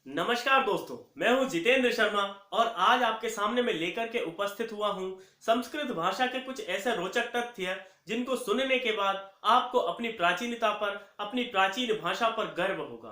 नमस्कार दोस्तों, मैं हूं जितेंद्र शर्मा और आज आपके सामने मैं लेकर के उपस्थित हुआ हूं संस्कृत भाषा के कुछ ऐसे रोचक तथ्य जिनको सुनने के बाद आपको अपनी प्राचीनता पर, अपनी प्राचीन भाषा पर गर्व होगा।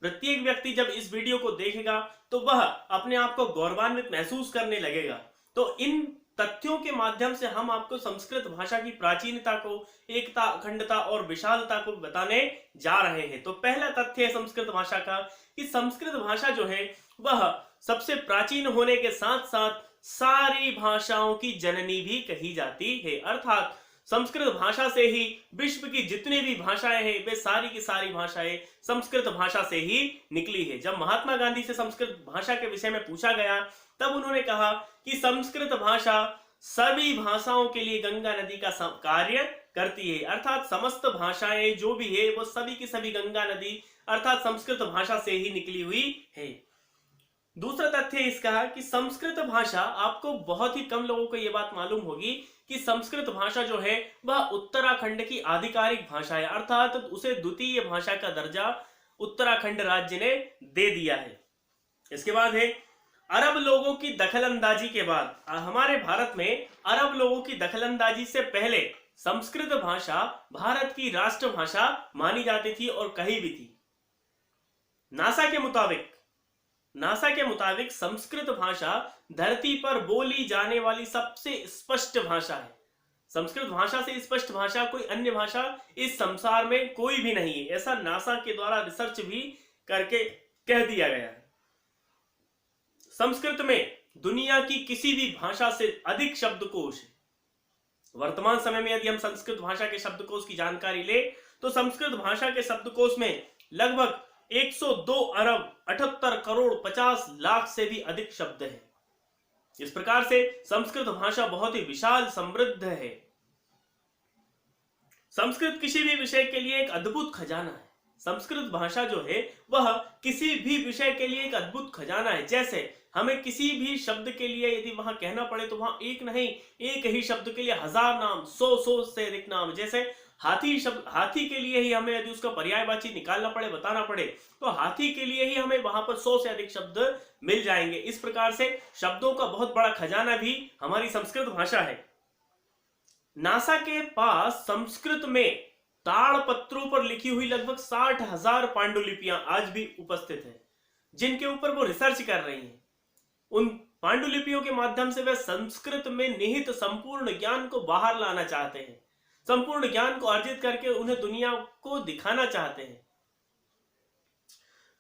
प्रत्येक व्यक्ति जब इस वीडियो को देखेगा तो वह अपने आप को गौरवान्वित महसूस करने लगेगा। तो इन तथ्यों के माध्यम से हम आपको संस्कृत भाषा की प्राचीनता को, एकता, अखंडता और विशालता को बताने जा रहे हैं। तो पहला तथ्य है संस्कृत भाषा का कि संस्कृत भाषा जो है वह सबसे प्राचीन होने के साथ साथ सारी भाषाओं की जननी भी कही जाती है। अर्थात संस्कृत भाषा से ही विश्व की जितनी भी भाषाएं हैं वे सारी की सारी भाषाएं संस्कृत भाषा से ही निकली है। जब महात्मा गांधी से संस्कृत भाषा के विषय में पूछा गया तब उन्होंने कहा कि संस्कृत भाषा सभी भाषाओं के लिए गंगा नदी का कार्य करती है। अर्थात समस्त भाषाएं जो भी है वो सभी की सभी गंगा नदी अर्थात संस्कृत भाषा से ही निकली हुई है। दूसरा तथ्य इसका कि संस्कृत भाषा, आपको बहुत ही कम लोगों को यह बात मालूम होगी कि संस्कृत भाषा जो है वह उत्तराखंड की आधिकारिक भाषा है। अर्थात उसे द्वितीय भाषा का दर्जा उत्तराखंड राज्य ने दे दिया है। इसके बाद है अरब लोगों की दखलंदाजी के बाद, हमारे भारत में अरब लोगों की दखलंदाजी से पहले संस्कृत भाषा भारत की राष्ट्रभाषा मानी जाती थी और कही भी थी। नासा के मुताबिक संस्कृत भाषा धरती पर बोली जाने वाली सबसे स्पष्ट भाषा है। संस्कृत भाषा से स्पष्ट भाषा कोई अन्य भाषा इस संसार में कोई भी नहीं है, ऐसा नासा के द्वारा रिसर्च भी करके कह दिया गया है। संस्कृत में दुनिया की किसी भी भाषा से अधिक शब्दकोश है। वर्तमान समय में यदि हम संस्कृत भाषा के शब्दकोश की जानकारी ले तो संस्कृत भाषा के शब्दकोश में लगभग 102 अरब 78 करोड़ 50 लाख से भी अधिक शब्द हैं। इस प्रकार से संस्कृत भाषा बहुत ही विशाल, समृद्ध है। संस्कृत किसी भी विषय के लिए एक अद्भुत खजाना है। संस्कृत भाषा जो है वह किसी भी विषय के लिए एक अद्भुत खजाना है। जैसे हमें किसी भी शब्द के लिए यदि वहां कहना पड़े तो वहां एक नहीं, एक ही शब्द के लिए हजार नाम, 100 से अधिक नाम। जैसे हाथी शब्द, हाथी के लिए ही हमें यदि उसका पर्यायवाची निकालना पड़े, बताना पड़े, तो हाथी के लिए ही हमें वहां पर 100 से अधिक शब्द मिल जाएंगे। इस प्रकार से शब्दों का बहुत बड़ा खजाना भी हमारी संस्कृत भाषा है। नासा के पास संस्कृत में ताड़पत्रों पर लिखी हुई लगभग 60,000 पांडुलिपियां आज भी उपस्थित हैं, जिनके ऊपर वो रिसर्च कर रही हैं। उन पांडुलिपियों के माध्यम से वे संस्कृत में निहित संपूर्ण ज्ञान को बाहर लाना चाहते हैं, संपूर्ण ज्ञान को अर्जित करके उन्हें दुनिया को दिखाना चाहते हैं।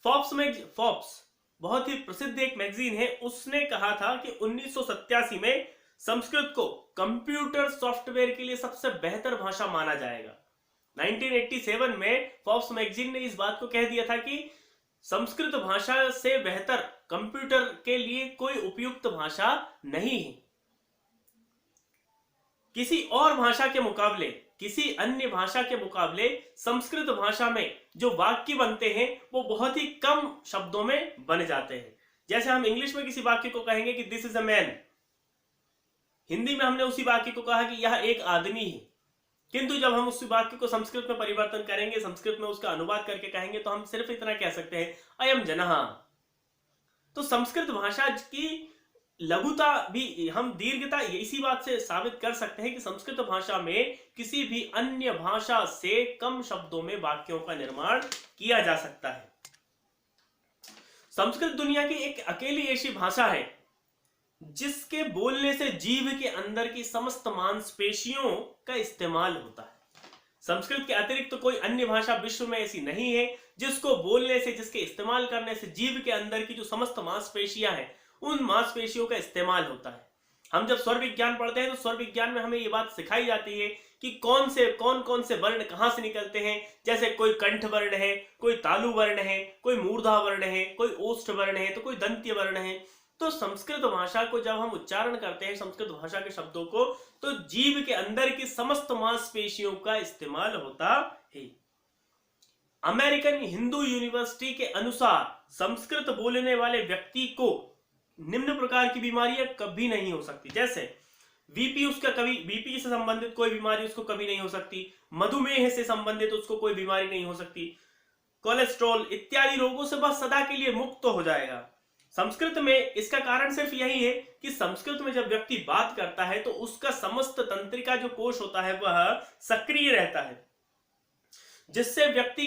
फोर्ब्स बहुत ही प्रसिद्ध एक मैगजीन है, उसने कहा था कि 1987 में संस्कृत को कंप्यूटर सॉफ्टवेयर के लिए सबसे बेहतर भाषा माना जाएगा। 1987 में फोर्ब्स मैगजीन ने इस बात को कह दिया था कि संस्कृत भाषा से बेहतर कंप्यूटर के लिए कोई उपयुक्त भाषा नहीं है। किसी और भाषा के मुकाबले, किसी अन्य भाषा के मुकाबले संस्कृत भाषा में जो वाक्य बनते हैं वो बहुत ही कम शब्दों में बन जाते हैं। जैसे हम इंग्लिश में किसी वाक्य को कहेंगे कि this is a man, Hindi में हमने उसी वाक्य को कहा कि यह एक आदमी है, किंतु जब हम उस वाक्य को संस्कृत में परिवर्तन करेंगे, संस्कृत में उसका अनुवाद करके कहेंगे तो हम सिर्फ इतना कह सकते हैं अयम जनः। तो संस्कृत भाषा की लघुता भी, हम दीर्घता इसी बात से साबित कर सकते हैं कि संस्कृत भाषा में किसी भी अन्य भाषा से कम शब्दों में वाक्यों का निर्माण किया जा सकता है। संस्कृत दुनिया की एक अकेली ऐसी भाषा है जिसके बोलने से जीव के अंदर की समस्त मांसपेशियों का इस्तेमाल होता है। संस्कृत के अतिरिक्त तो कोई अन्य भाषा विश्व में ऐसी नहीं है जिसको बोलने से, जिसके इस्तेमाल करने से जीव के अंदर की जो समस्त मांसपेशियां हैं उन मांसपेशियों का इस्तेमाल होता है। हम जब स्वर विज्ञान पढ़ते हैं तो स्वर विज्ञान में हमें ये बात सिखाई जाती है कि कौन कौन से वर्ण कहां से निकलते हैं। जैसे कोई कंठ वर्ण है, कोई तालु वर्ण है, कोई मूर्धा वर्ण है, कोई ओष्ठ वर्ण है, तो कोई दंत्य वर्ण है। तो संस्कृत भाषा को जब हम उच्चारण करते हैं, संस्कृत भाषा के शब्दों को, तो जीव के अंदर की समस्त मांसपेशियों का इस्तेमाल होता है। अमेरिकन हिंदू यूनिवर्सिटी के अनुसार संस्कृत बोलने वाले व्यक्ति को निम्न प्रकार की बीमारियां कभी नहीं हो सकती। जैसे बीपी से संबंधित कोई बीमारी उसको कभी नहीं हो सकती, मधुमेह से संबंधित उसको कोई बीमारी नहीं हो सकती, कोलेस्ट्रॉल इत्यादि रोगों से वह सदा के लिए मुक्त हो जाएगा। संस्कृत में इसका कारण सिर्फ यही है कि संस्कृत में जब व्यक्ति बात करता है तो उसका समस्त तंत्रिका जो कोश होता है वह सक्रिय रहता है, जिससे व्यक्ति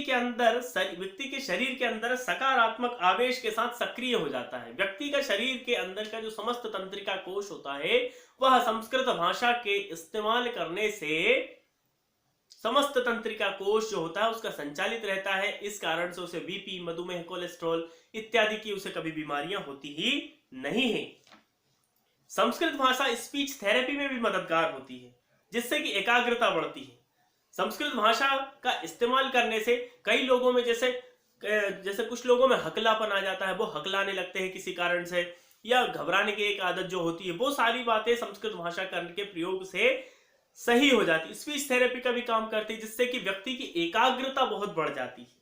के शरीर के अंदर सकारात्मक आवेश के साथ सक्रिय हो जाता है। व्यक्ति का शरीर के अंदर का जो समस्त तंत्रिका कोश होता है वह संस्कृत भाषा के इस्तेमाल करने से समस्त तंत्रिका कोश जो होता है उसका संचालित रहता है। इस कारण से उसे बीपी, मधुमेह, कोलेस्ट्रॉल इत्यादि की उसे कभी बीमारियां होती ही नहीं है। संस्कृत भाषा स्पीच थेरेपी में भी मददगार होती है, जिससे कि एकाग्रता बढ़ती है। संस्कृत भाषा का इस्तेमाल करने से कई लोगों में जैसे कुछ लोगों में हकलापन आ जाता है, वो हकलाने लगते हैं किसी कारण से, या घबराने की एक आदत जो होती है, वो सारी बातें संस्कृत भाषा करने के प्रयोग से सही हो जाती है। स्पीच थेरेपी का भी काम करती है, जिससे कि व्यक्ति की एकाग्रता बहुत बढ़ जाती है।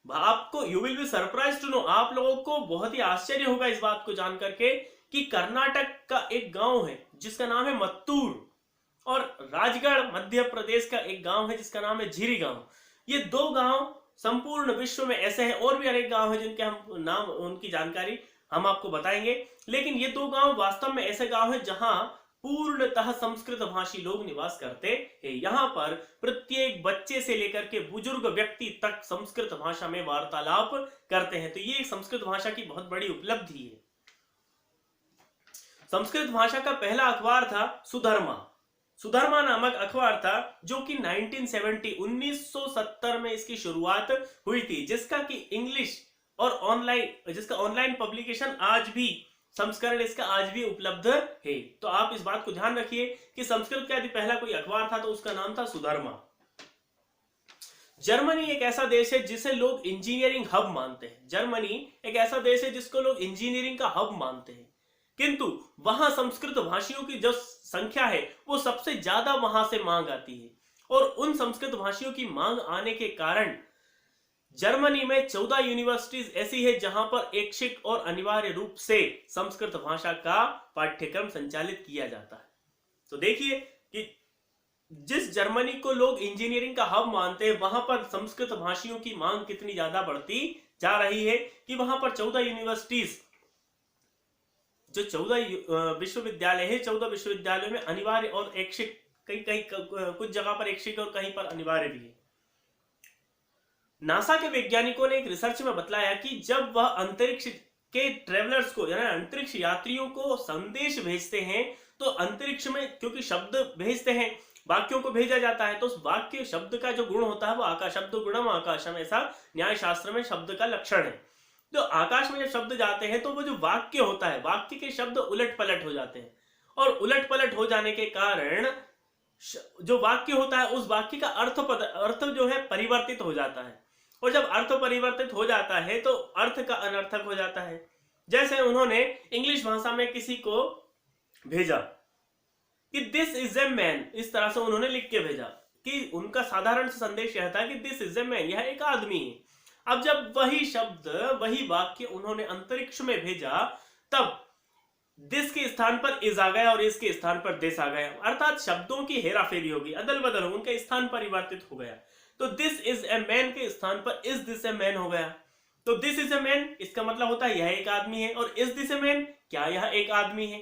आपको you will be surprise to know, आप लोगों को बहुत ही आश्चर्य होगा इस बात को जान करके कि कर्नाटक का एक गांव है जिसका नाम है मत्तूर, और राजगढ़ मध्य प्रदेश का एक गांव है जिसका नाम है झिरी गांव। ये दो गांव संपूर्ण विश्व में ऐसे हैं, और भी अनेक गांव हैं जिनके हम नाम, उनकी जानकारी हम आपको बताएंगे, लेकिन ये दो गांव वास्तव में ऐसे गांव हैं जहां पूर्णतः संस्कृत भाषी लोग निवास करते हैं। यहाँ पर प्रत्येक बच्चे से लेकर के बुजुर्ग व्यक्ति तक संस्कृत भाषा में वार्तालाप करते हैं। तो ये संस्कृत भाषा की बहुत बड़ी उपलब्धि है। संस्कृत भाषा का पहला अखबार था सुधर्मा नामक अखबार था, जो कि 1970 में इसकी शुरुआत हुई थी, जिसका ऑनलाइन पब्लिकेशन आज भी, संस्करण इसका आज भी उपलब्ध है। तो आप इस बात को ध्यान रखिए कि संस्कृत का यदि पहला कोई अखबार था तो उसका नाम था सुधर्मा। जर्मनी एक ऐसा देश है जिसे लोग इंजीनियरिंग हब मानते हैं। जर्मनी एक ऐसा देश है जिसको लोग इंजीनियरिंग का हब मानते हैं, किंतु वहां संस्कृत भाषियों की जो संख्या है वो सबसे ज्यादा वहां से मांग आती है, और उन संस्कृत भाषियों की मांग आने के कारण जर्मनी में 14 यूनिवर्सिटीज ऐसी है जहां पर ऐच्छिक और अनिवार्य रूप से संस्कृत भाषा का पाठ्यक्रम संचालित किया जाता है। तो देखिए कि जिस जर्मनी को लोग इंजीनियरिंग का हब मानते हैं, वहां पर संस्कृत भाषियों की मांग कितनी ज्यादा बढ़ती जा रही है कि वहां पर 14 यूनिवर्सिटीज, जो 14 विश्वविद्यालय है, 14 विश्वविद्यालयों में अनिवार्य और ऐच्छिक, कहीं कुछ जगह पर ऐच्छिक और कहीं पर अनिवार्य भी है। नासा के वैज्ञानिकों ने एक रिसर्च में बतलाया कि जब वह अंतरिक्ष के ट्रेवलर्स को, यानी अंतरिक्ष यात्रियों को संदेश भेजते हैं, तो अंतरिक्ष में क्योंकि शब्द भेजते हैं, वाक्यों को भेजा जाता है, तो उस वाक्य शब्द का जो गुण होता है वो आकाश, शब्द गुणम आकाशम, ऐसा न्याय शास्त्र में शब्द का लक्षण है। तो आकाश में जब शब्द जाते हैं तो वो जो वाक्य होता है, वाक्य के शब्द उलट पलट हो जाते हैं, और उलट पलट हो जाने के कारण जो वाक्य होता है उस वाक्य का अर्थ जो है परिवर्तित हो जाता है, और जब अर्थ परिवर्तित हो जाता है तो अर्थ का अनर्थक हो जाता है। जैसे उन्होंने इंग्लिश भाषा में किसी को भेजा कि दिस इज ए मैन, इस तरह से उन्होंने लिख के भेजा कि उनका साधारण संदेश यह था कि दिस इज ए मैन, यह एक आदमी है। अब जब वही शब्द, वही वाक्य उन्होंने अंतरिक्ष में भेजा, तब दिस के स्थान पर इज आ गया और इसके स्थान पर दिस आ गया, अर्थात शब्दों की हेराफेरी होगी, अदल बदल हो, उनका स्थान परिवर्तित हो गया। तो दिस इज ए मैन के स्थान पर इज दिस ए मैन हो गया। तो दिस इज ए मैन इसका मतलब होता है यह एक आदमी है, और इज दिस ए मैन, क्या यह एक आदमी है।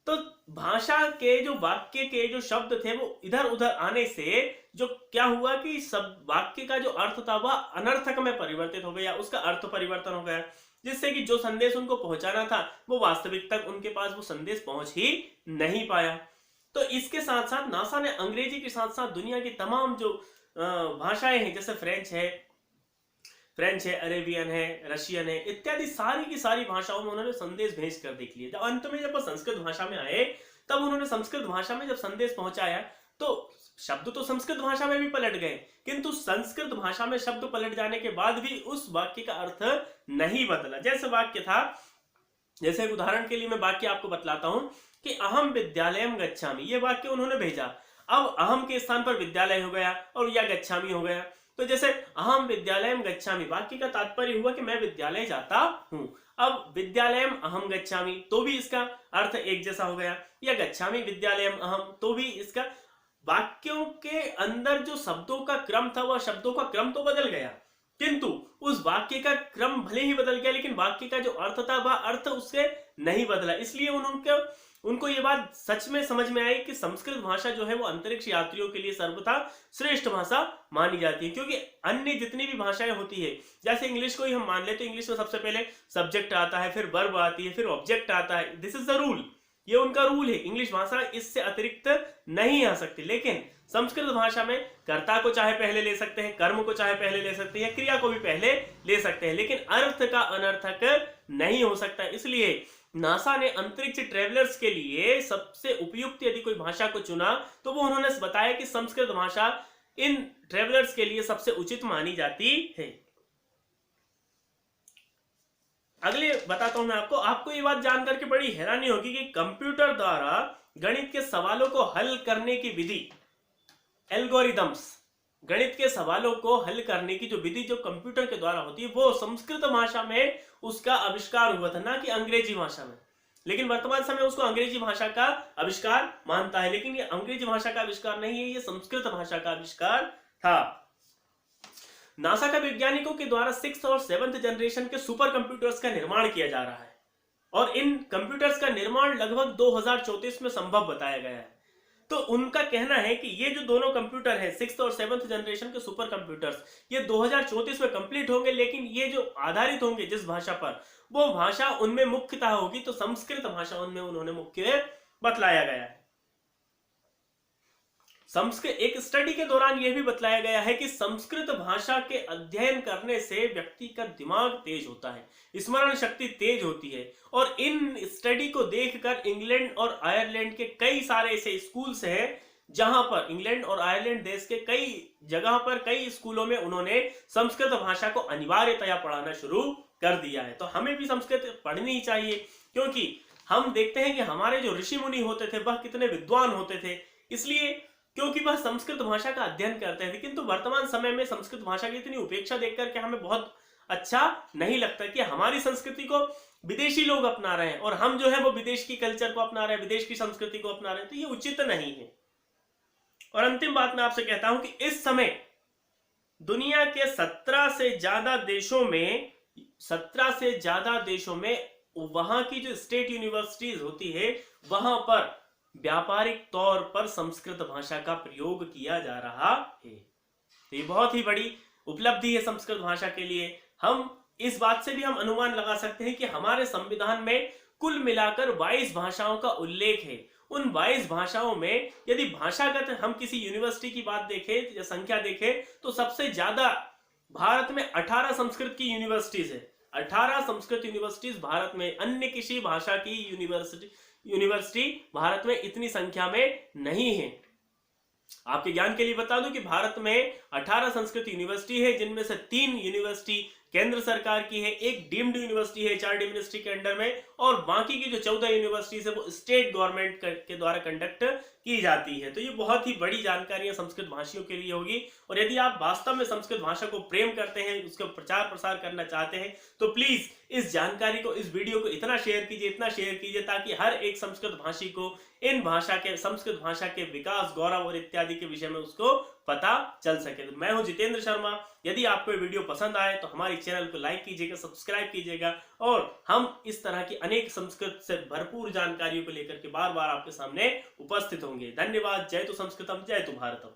तो भाषा के जो वाक्य के जो शब्द थे वो इधर उधर आने से जो क्या हुआ कि सब वाक्य का जो अर्थ था वह अनर्थक में परिवर्तित हो गया, उसका अर्थ परिवर्तन हो गया, जिससे कि जो संदेश उनको पहुंचाना था वो वास्तविक तक उनके पास वो संदेश पहुंच ही नहीं पाया। तो इसके साथ साथ नासा ने अंग्रेजी के साथ साथ दुनिया की तमाम जो भाषाएं हैं, जैसे फ्रेंच है, अरेबियन है, रशियन है, इत्यादि सारी की सारी भाषाओं में उन्होंने संदेश भेज कर देख लिए। जब अंत में जब वो संस्कृत भाषा में आए, तब उन्होंने संस्कृत भाषा में जब संदेश पहुंचाया तो शब्द तो संस्कृत भाषा में भी पलट गए, किंतु संस्कृत भाषा में शब्द पलट जाने के बाद भी उस वाक्य का अर्थ नहीं बदला। जैसे वाक्य था, जैसे एक उदाहरण के लिए मैं वाक्य आपको बतलाता हूं कि अहम विद्यालयम गच्छामि, ये वाक्य उन्होंने भेजा, अब अहम के स्थान पर विद्यालय हो गया और या गच्छामि हो गया। तो जैसे अहम विद्यालयम गच्छामि, वाक्य का तात्पर्य हुआ कि मैं विद्यालय जाता हूं। अब विद्यालयम अहम गच्छामि, तो भी इसका अर्थ एक जैसा हो गया, या गच्छामि विद्यालयम अहम, तो भी इसका वाक्यों के अंदर जो शब्दों का क्रम था वह शब्दों का क्रम तो बदल गया, किंतु उस वाक्य का क्रम भले ही बदल गया लेकिन वाक्य का जो अर्थ था वह अर्थ उससे नहीं बदला। इसलिए उनको ये बात सच में समझ में आई कि संस्कृत भाषा जो है वो अंतरिक्ष यात्रियों के लिए सर्वथा श्रेष्ठ भाषा मानी जाती है। क्योंकि अन्य जितनी भी भाषाएं होती है, जैसे इंग्लिश को ही हम मान ले तो इंग्लिश में सबसे पहले सब्जेक्ट आता है, फिर वर्ब आती है, फिर ऑब्जेक्ट आता है। दिस इज द रूल, ये उनका रूल है। इंग्लिश भाषा इससे अतिरिक्त नहीं आ सकती। लेकिन संस्कृत भाषा में कर्ता को चाहे पहले ले सकते हैं, कर्म को चाहे पहले ले सकते हैं, क्रिया को भी पहले ले सकते हैं, लेकिन अर्थ का अनर्थक नहीं हो सकता। इसलिए नासा ने अंतरिक्ष ट्रेवलर्स के लिए सबसे उपयुक्त यदि कोई भाषा को चुना तो वो उन्होंने बताया कि संस्कृत भाषा इन ट्रेवलर्स के लिए सबसे उचित मानी जाती है। अगले बताता हूं मैं आपको ये बात जानकर के बड़ी हैरानी होगी कि कंप्यूटर द्वारा गणित के सवालों को हल करने की विधि, एल्गोरिदम्स, गणित के सवालों को हल करने की जो विधि जो कंप्यूटर के द्वारा होती है वो संस्कृत भाषा में उसका आविष्कार हुआ था, ना कि अंग्रेजी भाषा में। लेकिन वर्तमान समय उसको अंग्रेजी भाषा का आविष्कार मानता है, लेकिन ये अंग्रेजी भाषा का आविष्कार नहीं है, ये संस्कृत भाषा का आविष्कार था। नासा का वैज्ञानिकों के द्वारा 6th और 7th जनरेशन के सुपर कंप्यूटर्स का निर्माण किया जा रहा है और इन कंप्यूटर्स का निर्माण लगभग 2034 में संभव बताया गया है। तो उनका कहना है कि ये जो दोनों कंप्यूटर है 6th और 7th जनरेशन के सुपर कंप्यूटर्स, ये 2034 में कंप्लीट होंगे, लेकिन ये जो आधारित होंगे जिस भाषा पर, वो भाषा उनमें मुख्यतः होगी तो संस्कृत भाषा उनमें उन्होंने मुख्य बतलाया गया है। संस्कृत एक स्टडी के दौरान यह भी बतलाया गया है कि संस्कृत भाषा के अध्ययन करने से व्यक्ति का दिमाग तेज होता है, स्मरण शक्ति तेज होती है। और इन स्टडी को देखकर इंग्लैंड और आयरलैंड के कई सारे ऐसे स्कूल्स हैं जहां पर, इंग्लैंड और आयरलैंड देश के कई जगह पर कई स्कूलों में उन्होंने संस्कृत भाषा को अनिवार्यतया पढ़ाना शुरू कर दिया है। तो हमें भी संस्कृत पढ़नी ही चाहिए, क्योंकि हम देखते हैं कि हमारे जो ऋषि मुनि होते थे वह कितने विद्वान होते थे, इसलिए क्योंकि वह संस्कृत भाषा का अध्ययन करते थे। किंतु वर्तमान समय में संस्कृत भाषा की इतनी उपेक्षा देखकर के हमें बहुत अच्छा नहीं लगता कि हमारी संस्कृति को विदेशी लोग अपना रहे हैं और हम जो है वो विदेश की कल्चर को अपना रहे हैं, विदेश की संस्कृति को अपना रहे हैं, तो ये उचित नहीं है। और अंतिम बात मैं आपसे कहता हूं कि इस समय दुनिया के 17 से ज्यादा देशों में वहां की जो स्टेट यूनिवर्सिटीज होती है वहां पर व्यापारिक तौर पर संस्कृत भाषा का प्रयोग किया जा रहा है। तो ये बहुत ही बड़ी उपलब्धि है संस्कृत भाषा के लिए। हम इस बात से भी हम अनुमान लगा सकते हैं कि हमारे संविधान में कुल मिलाकर 22 भाषाओं का उल्लेख है। उन 22 भाषाओं में यदि भाषागत हम किसी यूनिवर्सिटी की बात देखें या संख्या देखें तो सबसे ज्यादा भारत में 18 संस्कृत की यूनिवर्सिटीज है। 18 संस्कृत यूनिवर्सिटीज भारत में, अन्य किसी भाषा की यूनिवर्सिटी भारत में इतनी संख्या में नहीं है। आपके ज्ञान के लिए बता दूं कि भारत में 18 संस्कृत यूनिवर्सिटी है, जिनमें से 3 यूनिवर्सिटी केंद्र सरकार की है, एक डीम्ड यूनिवर्सिटी है HRD मिनिस्ट्री के अंडर में, और बाकी की जो 14 यूनिवर्सिटीज है वो स्टेट गवर्नमेंट के द्वारा कंडक्ट की जाती है। तो ये बहुत ही बड़ी जानकारियां संस्कृत भाषियों के लिए होगी। और यदि आप वास्तव में संस्कृत भाषा को प्रेम करते हैं, उसका प्रचार प्रसार करना चाहते हैं, तो प्लीज इस जानकारी को, इस वीडियो को इतना शेयर कीजिए ताकि हर एक संस्कृत भाषी को संस्कृत भाषा के विकास, गौरव और इत्यादि के विषय में उसको पता चल सके। तो मैं हूं जितेंद्र शर्मा। यदि आपको ये वीडियो पसंद आए तो हमारे चैनल को लाइक कीजिएगा, सब्सक्राइब कीजिएगा, और हम इस तरह की अनेक संस्कृत से भरपूर जानकारियों को लेकर के बार बार आपके सामने उपस्थित होंगे। धन्यवाद। जय तु संस्कृतम, जय तु भारतम।